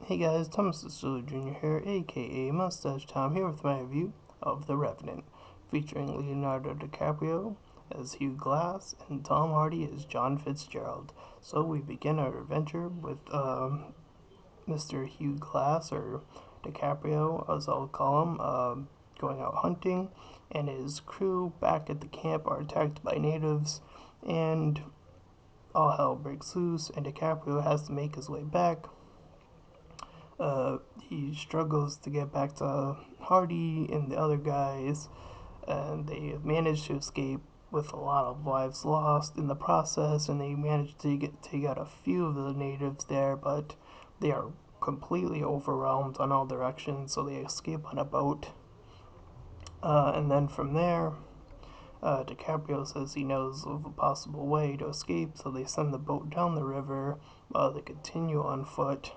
Hey guys, Thomas Jr. here, aka Mustached Tom, here with my review of The Revenant, featuring Leonardo DiCaprio as Hugh Glass and Tom Hardy as John Fitzgerald. So we begin our adventure with Mr. Hugh Glass, or DiCaprio as I'll call him, going out hunting, and his crew back at the camp are attacked by natives, and all hell breaks loose, and DiCaprio has to make his way back. He struggles to get back to Hardy and the other guys, and they manage to escape with a lot of lives lost in the process. And they manage to take out a few of the natives there, but they are completely overwhelmed on all directions, so they escape on a boat. And then from there, DiCaprio says he knows of a possible way to escape, so they send the boat down the river while they continue on foot,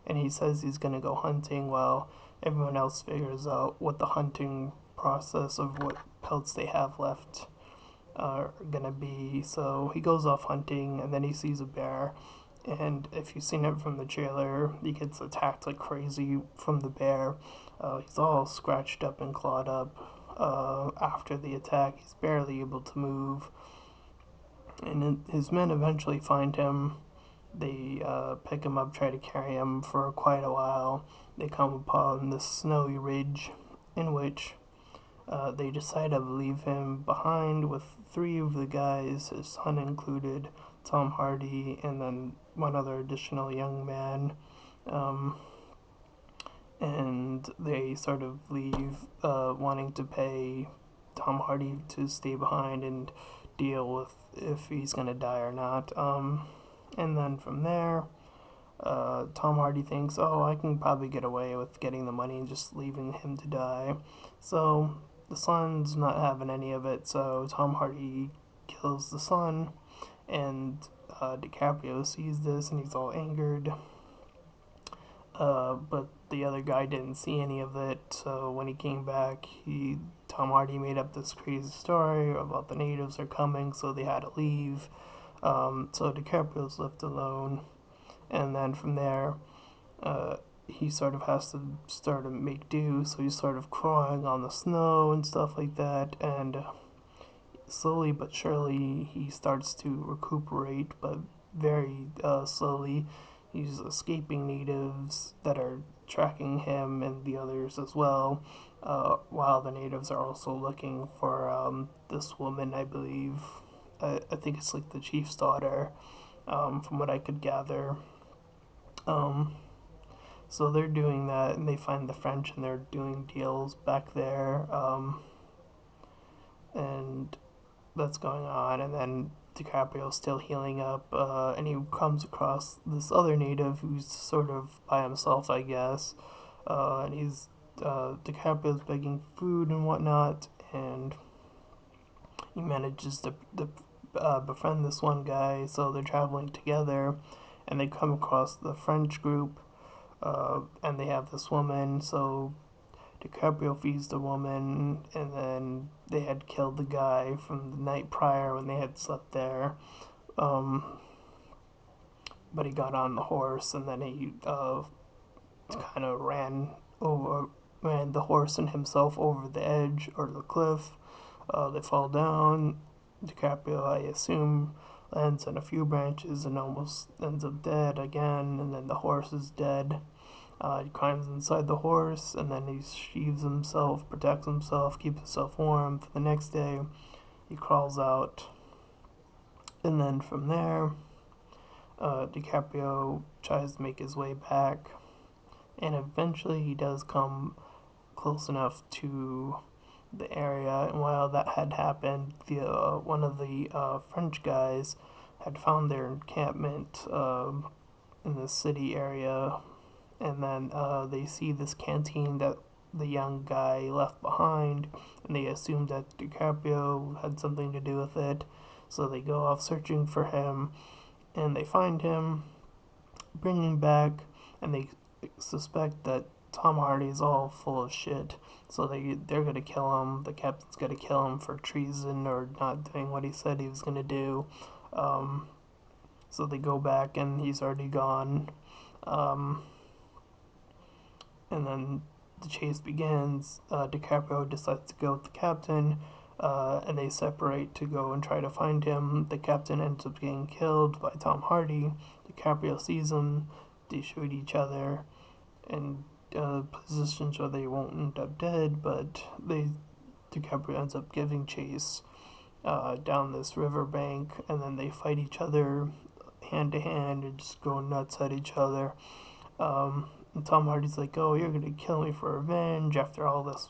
and he says he's gonna go hunting while everyone else figures out what the hunting process of what pelts they have left are gonna be. So he goes off hunting, and then he sees a bear, and if you've seen it from the trailer, he gets attacked like crazy from the bear. He's all scratched up and clawed up. After the attack, he's barely able to move, and his men eventually find him. They pick him up, try to carry him for quite a while. They come upon this snowy ridge in which they decide to leave him behind with three of the guys, his son included, Tom Hardy, and then one other additional young man. Um, and they sort of leave, wanting to pay Tom Hardy to stay behind and deal with if he's gonna die or not. And then from there, Tom Hardy thinks, oh, I can probably get away with getting the money and just leaving him to die. So the son's not having any of it, so Tom Hardy kills the son, and DiCaprio sees this and he's all angered. But the other guy didn't see any of it, so when he came back, Tom Hardy made up this crazy story about the natives are coming, so they had to leave. So DiCaprio's left alone, and then from there, he sort of has to start to make do. So he's sort of crawling on the snow and stuff like that, and slowly but surely he starts to recuperate, but very slowly. He's escaping natives that are tracking him and the others as well, while the natives are also looking for this woman, I believe. I think it's like the chief's daughter, from what I could gather. Um, so they're doing that, and they find the French, and they're doing deals back there, and that's going on. And then DiCaprio's still healing up, and he comes across this other native who's sort of by himself, I guess. And DiCaprio's begging food and whatnot, and he manages to befriend this one guy. So they're traveling together, and they come across the French group, and they have this woman. So DiCaprio feeds the woman, and then they had killed the guy from the night prior when they had slept there. Um, but he got on the horse, and then he kind of ran the horse and himself over the edge or the cliff. They fall down. DiCaprio, I assume, lands on a few branches and almost ends up dead again, and then the horse is dead. He climbs inside the horse, and then he sheathes himself, protects himself, keeps himself warm. For the next day, he crawls out, and then from there, DiCaprio tries to make his way back, and eventually he does come close enough to the area. And while that had happened, one of the French guys had found their encampment in the city area, and then they see this canteen that the young guy left behind, and they assume that DiCaprio had something to do with it. So they go off searching for him, and they find him, bring him back, and they suspect that Tom Hardy is all full of shit. So they're gonna kill him. The captain's gonna kill him for treason or not doing what he said he was gonna do. Um, so they go back, and he's already gone. Um, and then the chase begins. DiCaprio decides to go with the captain, and they separate to go and try to find him. The captain ends up getting killed by Tom Hardy. DiCaprio sees him. They shoot each other, and positions where they won't end up dead, but DiCaprio ends up giving chase down this riverbank, and then they fight each other hand to hand and just go nuts at each other. And Tom Hardy's like, "Oh, you're gonna kill me for revenge after all this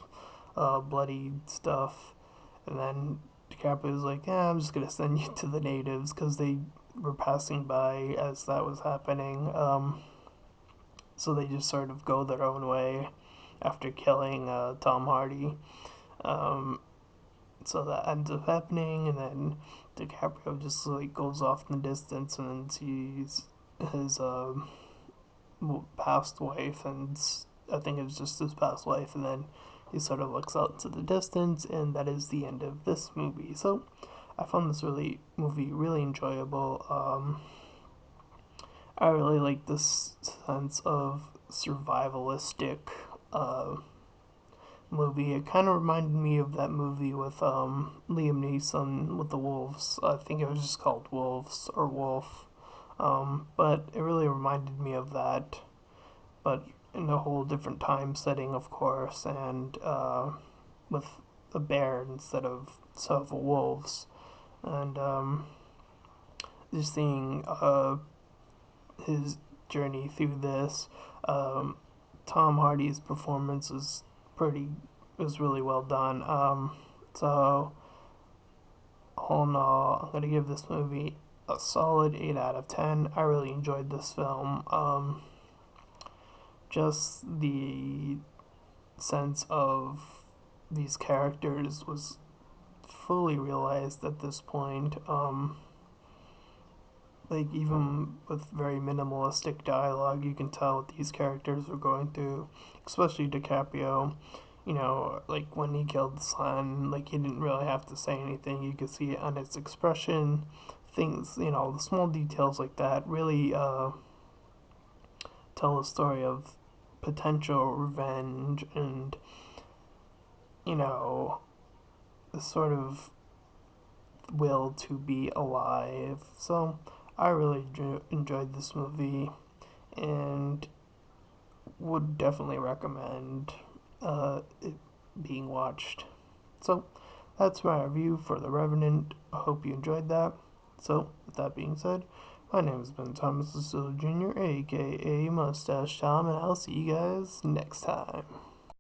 bloody stuff," and then DiCaprio's like, "Yeah, I'm just gonna send you to the natives because they were passing by as that was happening." So they just sort of go their own way after killing Tom Hardy. Um, so that ends up happening, and then DiCaprio just like goes off in the distance and then sees his past wife, and I think it was just his past wife, and then he sort of looks out to the distance, and that is the end of this movie. So I found this movie really enjoyable. I really like this sense of survivalistic uh, movie. It kind of reminded me of that movie with Liam Neeson with the wolves. I think it was just called Wolves or Wolf. But it really reminded me of that, but in a whole different time setting, of course, and with a bear instead of several wolves. And just seeing his journey through this. Um, Tom Hardy's performance was really well done. So all in all, I'm gonna give this movie a solid 8 out of 10. I really enjoyed this film. Just the sense of these characters was fully realized at this point. Like even with very minimalistic dialogue, you can tell what these characters were going through, especially DiCaprio. You know, like when he killed the son, like he didn't really have to say anything. You could see it on his expression. Things, the small details like that really tell a story of potential revenge and, you know, the sort of will to be alive. So I really enjoyed this movie and would definitely recommend it being watched. So that's my review for The Revenant. I hope you enjoyed that. So, with that being said, my name has been Thomas Lucille Jr., aka Mustached Tom, and I'll see you guys next time.